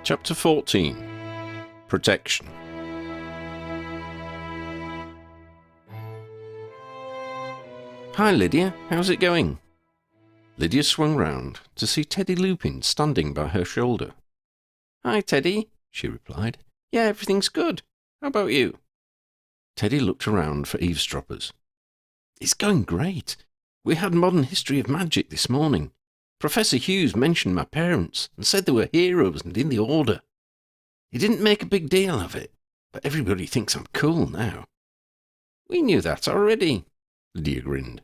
Chapter 14. Protection. Hi Lydia, how's it going? Lydia swung round to see Teddy Lupin standing by her shoulder. Hi Teddy, she replied. Yeah, everything's good. How about you? Teddy looked around for eavesdroppers. It's going great. We had modern history of magic this morning. Professor Hughes mentioned my parents and said they were heroes and in the order. He didn't make a big deal of it, but everybody thinks I'm cool now. We knew that already, Lydia grinned.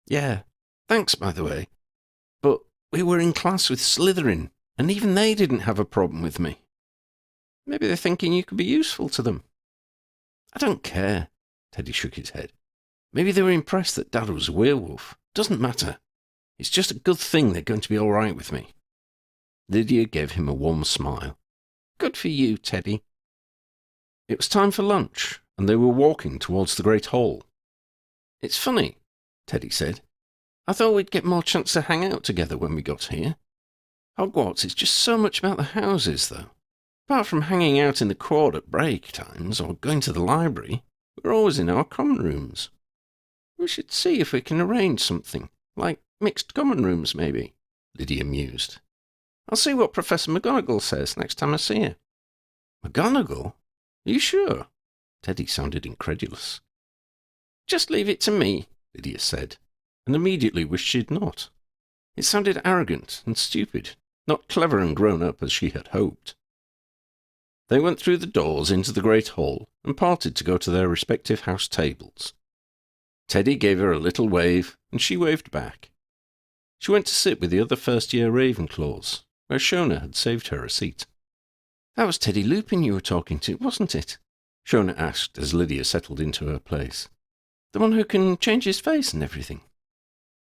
Yeah, thanks by the way. But we were in class with Slytherin, and even they didn't have a problem with me. Maybe they're thinking you could be useful to them. I don't care, Teddy shook his head. Maybe they were impressed that Dad was a werewolf. Doesn't matter. It's just a good thing they're going to be all right with me. Lydia gave him a warm smile. Good for you, Teddy. It was time for lunch, and they were walking towards the great hall. It's funny, Teddy said. I thought we'd get more chance to hang out together when we got here. Hogwarts is just so much about the houses, though. Apart from hanging out in the quad at break times or going to the library, we're always in our common rooms. We should see if we can arrange something, like mixed common rooms, maybe, Lydia mused. I'll see what Professor McGonagall says next time I see her. McGonagall? Are you sure? Teddy sounded incredulous. Just leave it to me, Lydia said, and immediately wished she'd not. It sounded arrogant and stupid, not clever and grown up as she had hoped. They went through the doors into the great hall and parted to go to their respective house tables. Teddy gave her a little wave, and she waved back. She went to sit with the other first-year Ravenclaws, where Shona had saved her a seat. That was Teddy Lupin you were talking to, wasn't it? Shona asked as Lydia settled into her place. The one who can change his face and everything.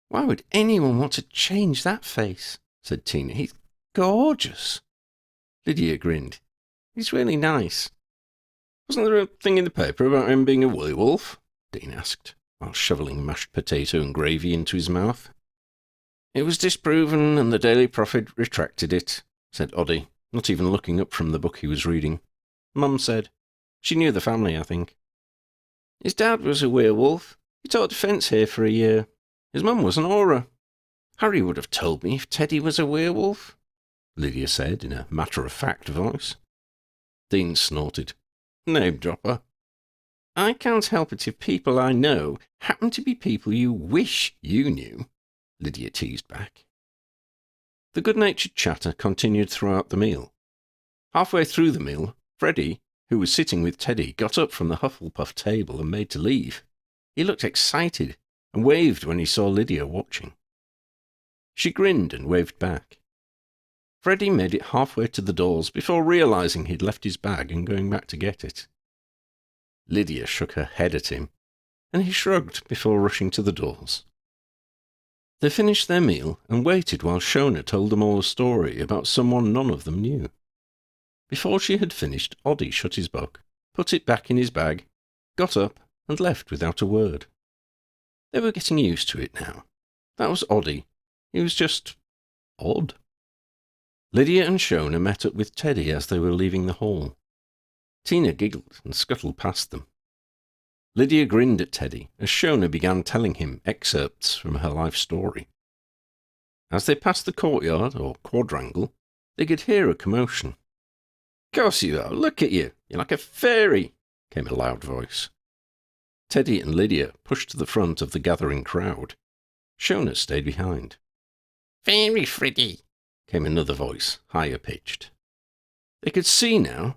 Why would anyone want to change that face? Said Tina. He's gorgeous. Lydia grinned. He's really nice. Wasn't there a thing in the paper about him being a werewolf? Dean asked, while shoveling mashed potato and gravy into his mouth. It was disproven, and the Daily Prophet retracted it, said Oddie, not even looking up from the book he was reading. Mum said. She knew the family, I think. His dad was a werewolf. He taught defence here for a year. His mum was an aura. Harry would have told me if Teddy was a werewolf, Lydia said in a matter-of-fact voice. Dean snorted. Name dropper. I can't help it if people I know happen to be people you wish you knew, Lydia teased back. The good-natured chatter continued throughout the meal. Halfway through the meal, Freddie, who was sitting with Teddy, got up from the Hufflepuff table and made to leave. He looked excited and waved when he saw Lydia watching. She grinned and waved back. Freddie made it halfway to the doors before realising he'd left his bag and going back to get it. Lydia shook her head at him, and he shrugged before rushing to the doors. They finished their meal and waited while Shona told them all a story about someone none of them knew. Before she had finished, Oddie shut his book, put it back in his bag, got up and left without a word. They were getting used to it now. That was Oddie. He was just odd. Lydia and Shona met up with Teddy as they were leaving the hall. Tina giggled and scuttled past them. Lydia grinned at Teddy as Shona began telling him excerpts from her life story. As they passed the courtyard, or quadrangle, they could hear a commotion. Course you are, look at you, you're like a fairy, came a loud voice. Teddy and Lydia pushed to the front of the gathering crowd. Shona stayed behind. Fairy Freddie, came another voice, higher pitched. They could see now.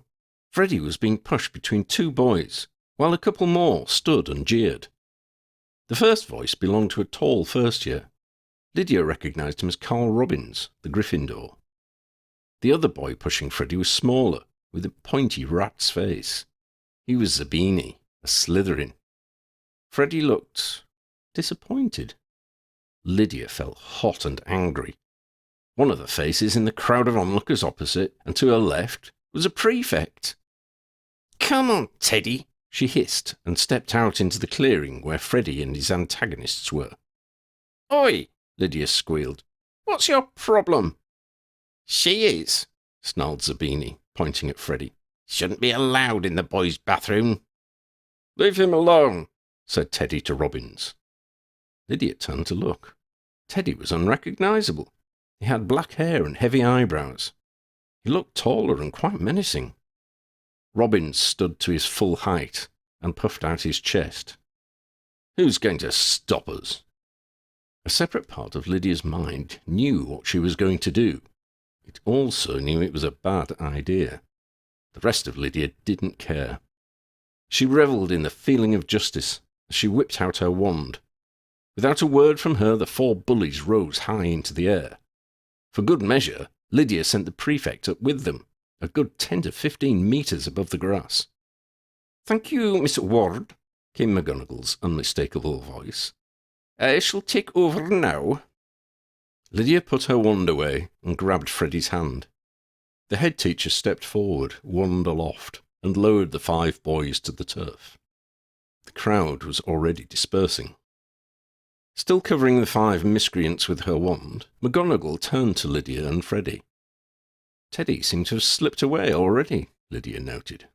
Freddie was being pushed between two boys, while a couple more stood and jeered. The first voice belonged to a tall first year. Lydia recognised him as Carl Robbins, the Gryffindor. The other boy pushing Freddie was smaller, with a pointy rat's face. He was Zabini, a Slytherin. Freddie looked disappointed. Lydia felt hot and angry. One of the faces in the crowd of onlookers opposite, and to her left, was a prefect. Come on, Teddy, she hissed, and stepped out into the clearing where Freddie and his antagonists were. Oi, Lydia squealed. What's your problem? She is, snarled Zabini, pointing at Freddie. Shouldn't be allowed in the boys' bathroom. Leave him alone, said Teddy to Robbins. Lydia turned to look. Teddy was unrecognisable. He had black hair and heavy eyebrows. He looked taller and quite menacing. Robbins stood to his full height and puffed out his chest. Who's going to stop us? A separate part of Lydia's mind knew what she was going to do. It also knew it was a bad idea. The rest of Lydia didn't care. She revelled in the feeling of justice as she whipped out her wand. Without a word from her, the 4 bullies rose high into the air. For good measure, Lydia sent the prefect up with them, a good 10 to 15 metres above the grass. Thank you, Miss Ward, came McGonagall's unmistakable voice. I shall take over now. Lydia put her wand away and grabbed Freddie's hand. The head teacher stepped forward, wand aloft, and lowered the 5 boys to the turf. The crowd was already dispersing. Still covering the 5 miscreants with her wand, McGonagall turned to Lydia and Freddie. Teddy seemed to have slipped away already, Lydia noted.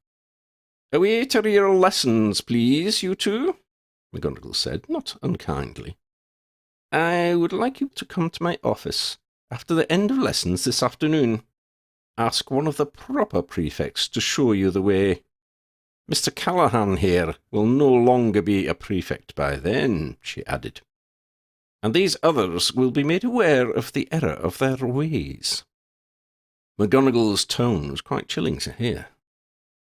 Away to your lessons, please, you two, McGonagall said, not unkindly. I would like you to come to my office after the end of lessons this afternoon. Ask one of the proper prefects to show you the way. Mr. Callahan here will no longer be a prefect by then, she added. And these others will be made aware of the error of their ways. McGonagall's tone was quite chilling to hear.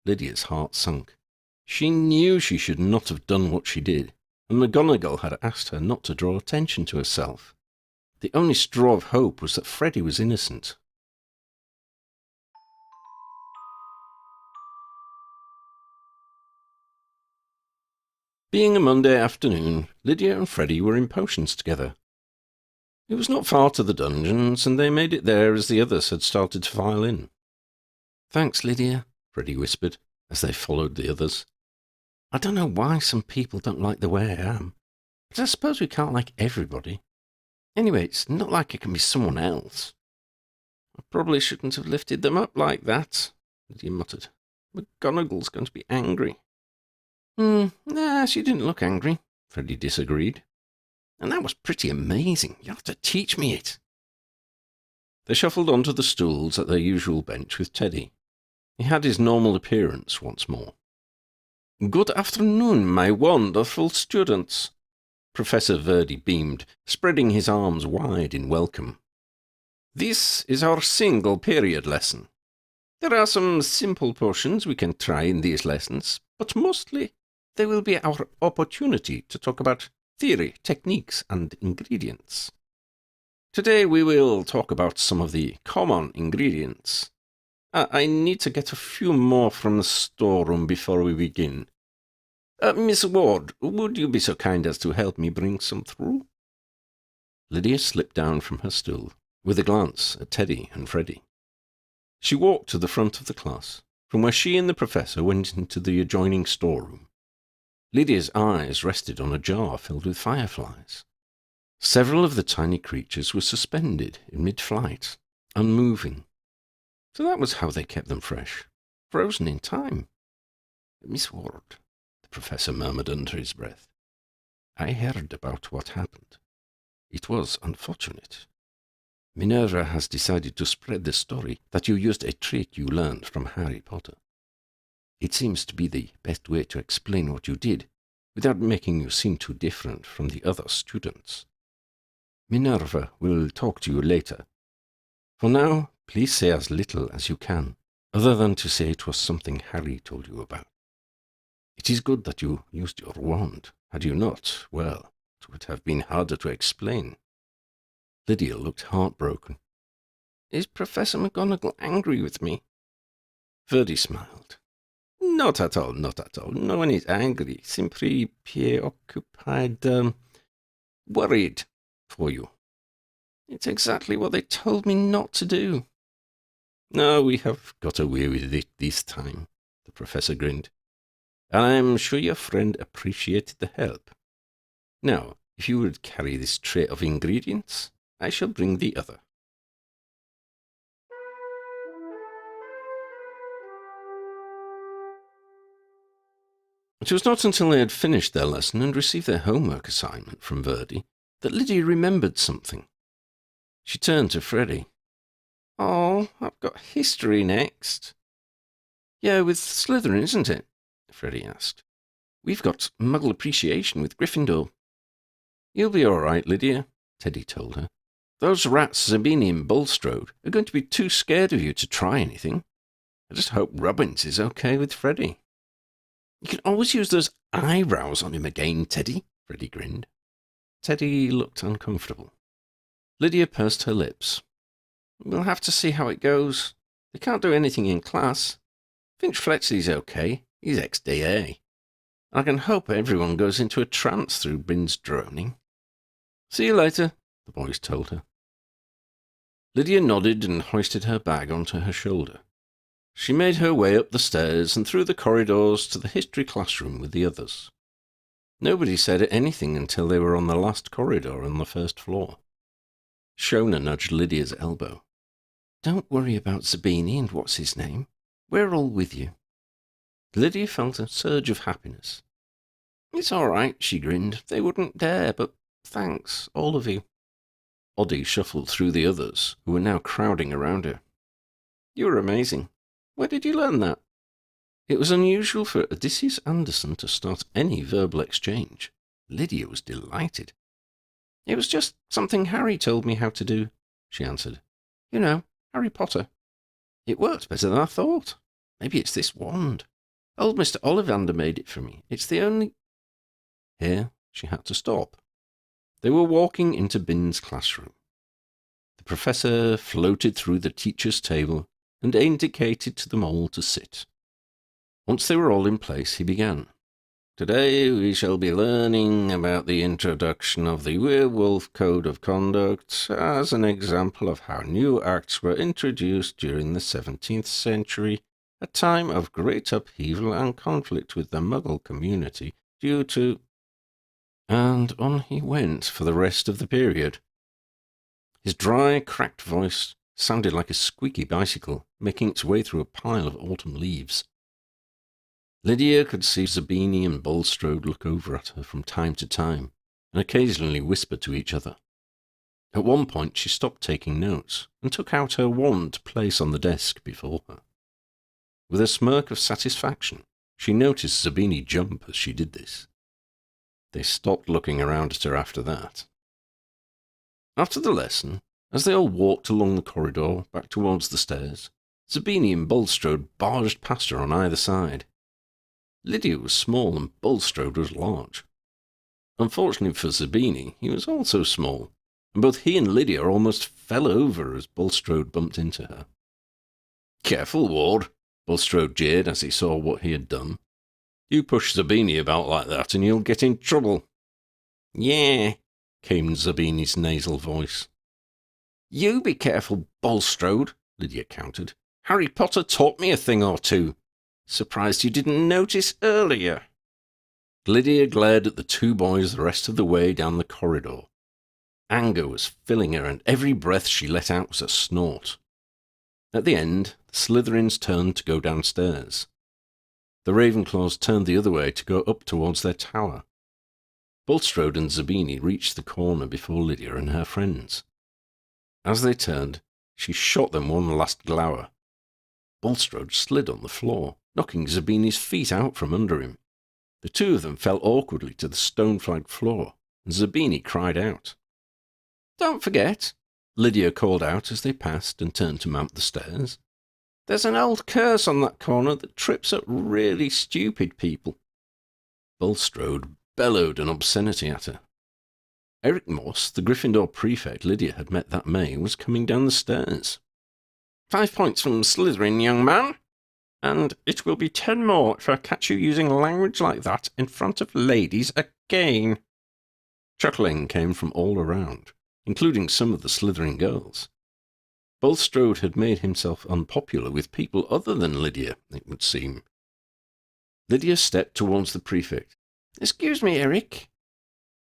Lydia's heart sunk. She knew she should not have done what she did, and McGonagall had asked her not to draw attention to herself. The only straw of hope was that Freddie was innocent. Being a Monday afternoon, Lydia and Freddie were in potions together. It was not far to the dungeons, and they made it there as the others had started to file in. Thanks, Lydia, Freddie whispered, as they followed the others. I don't know why some people don't like the way I am, but I suppose we can't like everybody. Anyway, it's not like I can be someone else. I probably shouldn't have lifted them up like that, Lydia muttered. McGonagall's going to be angry. Nah, she didn't look angry, Freddie disagreed. And that was pretty amazing. You'll have to teach me it. They shuffled onto the stools at their usual bench with Teddy. He had his normal appearance once more. Good afternoon, my wonderful students. Professor Verdi beamed, spreading his arms wide in welcome. This is our single-period lesson. There are some simple portions we can try in these lessons, but mostly they will be our opportunity to talk about theory, techniques, and ingredients. Today we will talk about some of the common ingredients. I need to get a few more from the storeroom before we begin. Miss Ward, would you be so kind as to help me bring some through? Lydia slipped down from her stool, with a glance at Teddy and Freddie. She walked to the front of the class, from where she and the professor went into the adjoining storeroom. Lydia's eyes rested on a jar filled with fireflies. Several of the tiny creatures were suspended in mid-flight, unmoving. So that was how they kept them fresh, frozen in time. Miss Ward, the professor murmured under his breath, I heard about what happened. It was unfortunate. Minerva has decided to spread the story that you used a trick you learned from Harry Potter. It seems to be the best way to explain what you did, without making you seem too different from the other students. Minerva will talk to you later. For now, please say as little as you can, other than to say it was something Harry told you about. It is good that you used your wand. Had you not, well, it would have been harder to explain. Lydia looked heartbroken. Is Professor McGonagall angry with me? Verdi smiled. Not at all, not at all. No one is angry. Simply preoccupied, worried for you. It's exactly what they told me not to do. No, we have got away with it this time, the professor grinned. And I'm sure your friend appreciated the help. Now, if you would carry this tray of ingredients, I shall bring the other. It was not until they had finished their lesson and received their homework assignment from Verdi that Lydia remembered something. She turned to Freddie. "Oh, I've got history next." "Yeah, with Slytherin, isn't it?" Freddie asked. "We've got Muggle Appreciation with Gryffindor." "You'll be all right, Lydia," Teddy told her. "Those rats Zabini and Bulstrode are going to be too scared of you to try anything. I just hope Robbins is okay with Freddie." "You can always use those eyebrows on him again, Teddy," Freddie grinned. Teddy looked uncomfortable. Lydia pursed her lips. "We'll have to see how it goes. They can't do anything in class. Finch Fletchley's okay. He's ex-DA. I can hope everyone goes into a trance through Bryn's droning." "See you later," the boys told her. Lydia nodded and hoisted her bag onto her shoulder. She made her way up the stairs and through the corridors to the history classroom with the others. Nobody said anything until they were on the last corridor on the first floor. Shona nudged Lydia's elbow. "Don't worry about Zabini and what's his name. We're all with you." Lydia felt a surge of happiness. "It's all right," she grinned. "They wouldn't dare, but thanks, all of you." Oddie shuffled through the others, who were now crowding around her. "You were amazing. Where did you learn that?" It was unusual for Odysseus Anderson to start any verbal exchange. Lydia was delighted. "It was just something Harry told me how to do," she answered. "You know, Harry Potter. It worked better than I thought. Maybe it's this wand. Old Mr. Ollivander made it for me. It's the only—" Here she had to stop. They were walking into Bin's classroom. The professor floated through the teacher's table and indicated to them all to sit. Once they were all in place, he began. "Today we shall be learning about the introduction of the Werewolf Code of Conduct as an example of how new acts were introduced during the 17th century, a time of great upheaval and conflict with the Muggle community due to—" And on he went for the rest of the period. His dry, cracked voice sounded like a squeaky bicycle making its way through a pile of autumn leaves. Lydia could see Zabini and Bulstrode look over at her from time to time and occasionally whisper to each other. At one point she stopped taking notes and took out her wand to place on the desk before her. With a smirk of satisfaction, she noticed Zabini jump as she did this. They stopped looking around at her after that. After the lesson, as they all walked along the corridor back towards the stairs, Zabini and Bulstrode barged past her on either side. Lydia was small and Bulstrode was large. Unfortunately for Zabini, he was also small, and both he and Lydia almost fell over as Bulstrode bumped into her. "Careful, Ward," Bulstrode jeered as he saw what he had done. "You push Zabini about like that and you'll get in trouble." "Yeah," came Zabini's nasal voice. "You be careful, Bulstrode," Lydia countered. "Harry Potter taught me a thing or two. Surprised you didn't notice earlier." Lydia glared at the two boys the rest of the way down the corridor. Anger was filling her, and every breath she let out was a snort. At the end, the Slytherins turned to go downstairs. The Ravenclaws turned the other way to go up towards their tower. Bulstrode and Zabini reached the corner before Lydia and her friends. As they turned, she shot them one last glower. Bulstrode slid on the floor, knocking Zabini's feet out from under him. The two of them fell awkwardly to the stone-flagged floor, and Zabini cried out. "Don't forget," Lydia called out as they passed and turned to mount the stairs. "There's an old curse on that corner that trips up really stupid people." Bulstrode bellowed an obscenity at her. Eric Moss, the Gryffindor prefect Lydia had met that May, was coming down the stairs. 5 points from Slytherin, young man. And it will be 10 more if I catch you using language like that in front of ladies again." Chuckling came from all around, including some of the Slytherin girls. Bulstrode had made himself unpopular with people other than Lydia, it would seem. Lydia stepped towards the prefect. "Excuse me, Eric."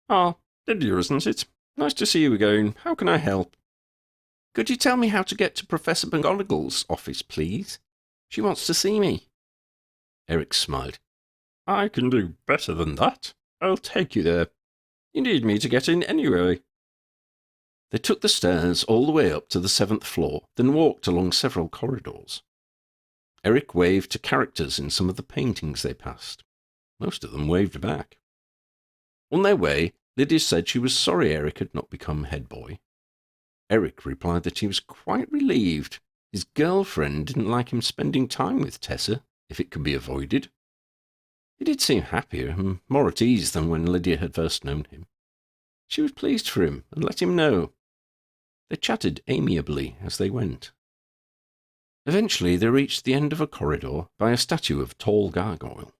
"Ah, Lydia, isn't it? Nice to see you again. How can I help?" "Could you tell me how to get to Professor McGonagall's office, please? She wants to see me." Eric smiled. I can do better than that. I'll take you there. You need me to get in anyway. They took the stairs all the way up to the 7th floor, then walked along several corridors. Eric waved to characters in some of the paintings they passed. Most of them waved back. On their way, Lydia said she was sorry Eric had not become head boy. Eric replied that he was quite relieved. His girlfriend didn't like him spending time with Tessa, if it could be avoided. He did seem happier and more at ease than when Lydia had first known him. She was pleased for him and let him know. They chatted amiably as they went. Eventually they reached the end of a corridor by a statue of a tall gargoyle.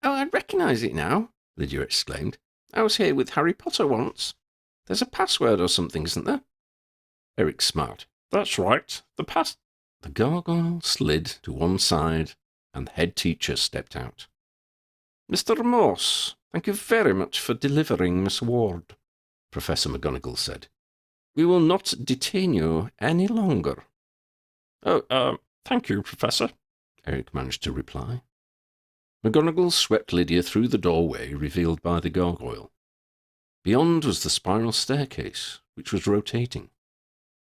"Oh, I recognise it now," Lydia exclaimed. "I was here with Harry Potter once. There's a password or something, isn't there?" Eric smiled. "That's right, The gargoyle slid to one side, and the head teacher stepped out. "Mr. Morse, thank you very much for delivering Miss Ward," Professor McGonagall said. "We will not detain you any longer." "Oh, thank you, Professor," Eric managed to reply. McGonagall swept Lydia through the doorway revealed by the gargoyle. Beyond was the spiral staircase, which was rotating.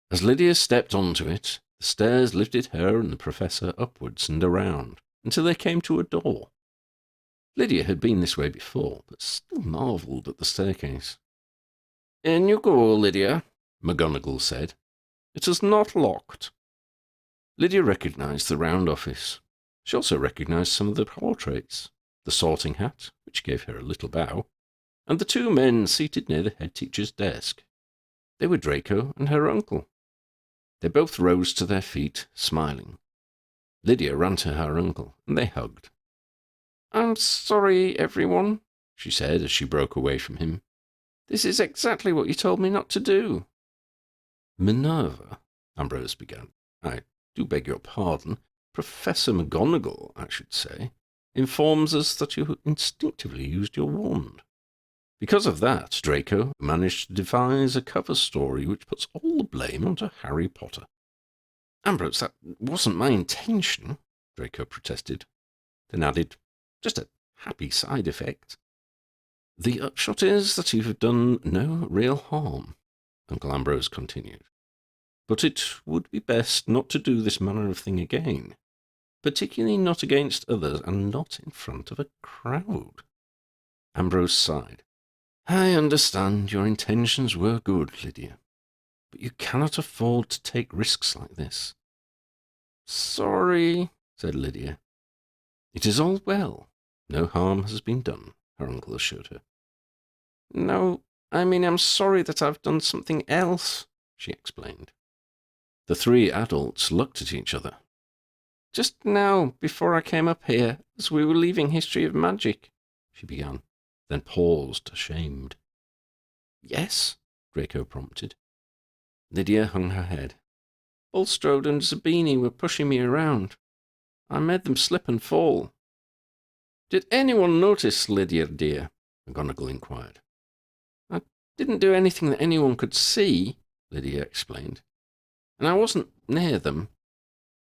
As Lydia stepped onto it, the stairs lifted her and the Professor upwards and around, until they came to a door. Lydia had been this way before, but still marvelled at the staircase. "In you go, Lydia," McGonagall said. "It is not locked." Lydia recognised the round office. She also recognised some of the portraits, the sorting hat, which gave her a little bow, and the two men seated near the head teacher's desk. They were Draco and her uncle. They both rose to their feet, smiling. Lydia ran to her uncle, and they hugged. "I'm sorry, everyone," she said as she broke away from him. "This is exactly what you told me not to do." "Minerva," Ambrose began. "I do beg your pardon. Professor McGonagall, I should say, informs us that you instinctively used your wand. Because of that, Draco managed to devise a cover story which puts all the blame onto Harry Potter." "Ambrose, that wasn't my intention," Draco protested, then added, "just a happy side effect." "The upshot is that you have done no real harm," Uncle Ambrose continued. "But it would be best not to do this manner of thing again, particularly not against others and not in front of a crowd." Ambrose sighed. "I understand your intentions were good, Lydia, but you cannot afford to take risks like this." "Sorry," said Lydia. "It is all well. No harm has been done," her uncle assured her. "No, I mean I'm sorry that I've done something else," she explained. The three adults looked at each other. "Just now, before I came up here, as we were leaving History of Magic," she began, then paused, ashamed. "Yes?" Draco prompted. Lydia hung her head. "Bulstrode and Zabini were pushing me around. I made them slip and fall." "Did anyone notice, Lydia, dear?" McGonagall inquired. "I didn't do anything that anyone could see," Lydia explained, "and I wasn't near them.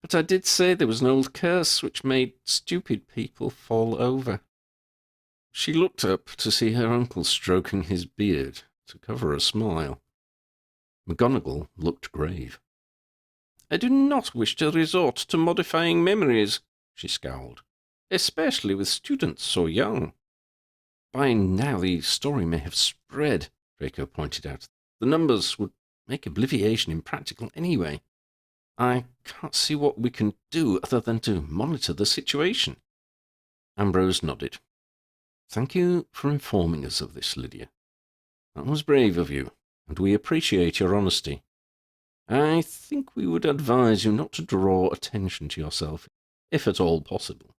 But I did say there was an old curse which made stupid people fall over." She looked up to see her uncle stroking his beard to cover a smile. McGonagall looked grave. "I do not wish to resort to modifying memories," she scowled, "especially with students so young." "By now the story may have spread," Draco pointed out. "The numbers would make obliviation impractical anyway. I can't see what we can do other than to monitor the situation." Ambrose nodded. "Thank you for informing us of this, Lydia. That was brave of you, and we appreciate your honesty. I think we would advise you not to draw attention to yourself, if at all possible.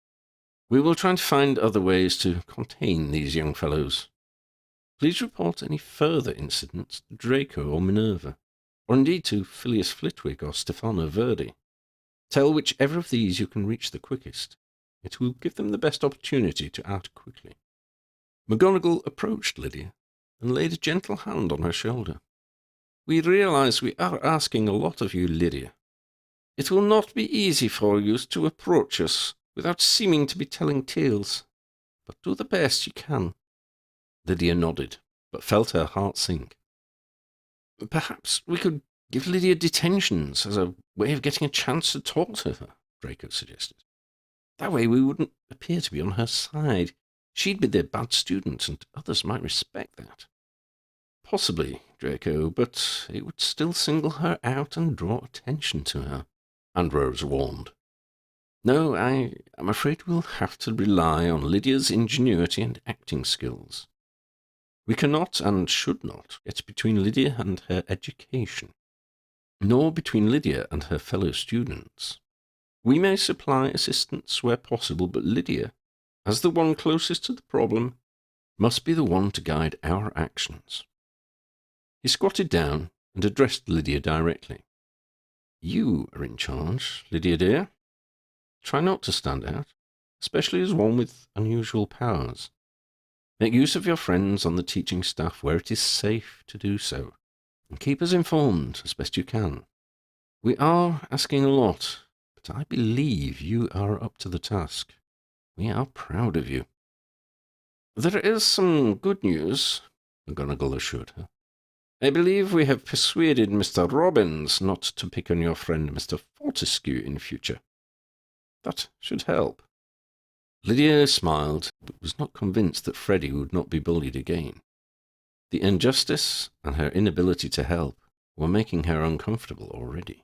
We will try to find other ways to contain these young fellows. Please report any further incidents to Draco or Minerva, or indeed to Phileas Flitwick or Stefano Verdi. Tell whichever of these you can reach the quickest. It will give them the best opportunity to act quickly." McGonagall approached Lydia and laid a gentle hand on her shoulder. "We realize we are asking a lot of you, Lydia. It will not be easy for you to approach us without seeming to be telling tales. but do the best you can. Lydia nodded, but felt her heart sink. Perhaps we could give Lydia detentions as a way of getting a chance to talk to her, Draco suggested. That way we wouldn't appear to be on her side. She'd be the bad student, and others might respect that. Possibly, Draco, but it would still single her out and draw attention to her, Ambrose warned. No, I'm afraid we'll have to rely on Lydia's ingenuity and acting skills. We cannot and should not get between Lydia and her education, nor between Lydia and her fellow students. We may supply assistance where possible, but Lydia, as the one closest to the problem, must be the one to guide our actions. He squatted down and addressed Lydia directly. You are in charge, Lydia dear. Try not to stand out, especially as one with unusual powers. Make use of your friends on the teaching staff where it is safe to do so, and keep us informed as best you can. We are asking a lot, but I believe you are up to the task. We are proud of you. There is some good news, McGonagall assured her. I believe we have persuaded Mr. Robbins not to pick on your friend Mr. Fortescue in future. That should help. Lydia smiled, but was not convinced that Freddie would not be bullied again. The injustice and her inability to help were making her uncomfortable already.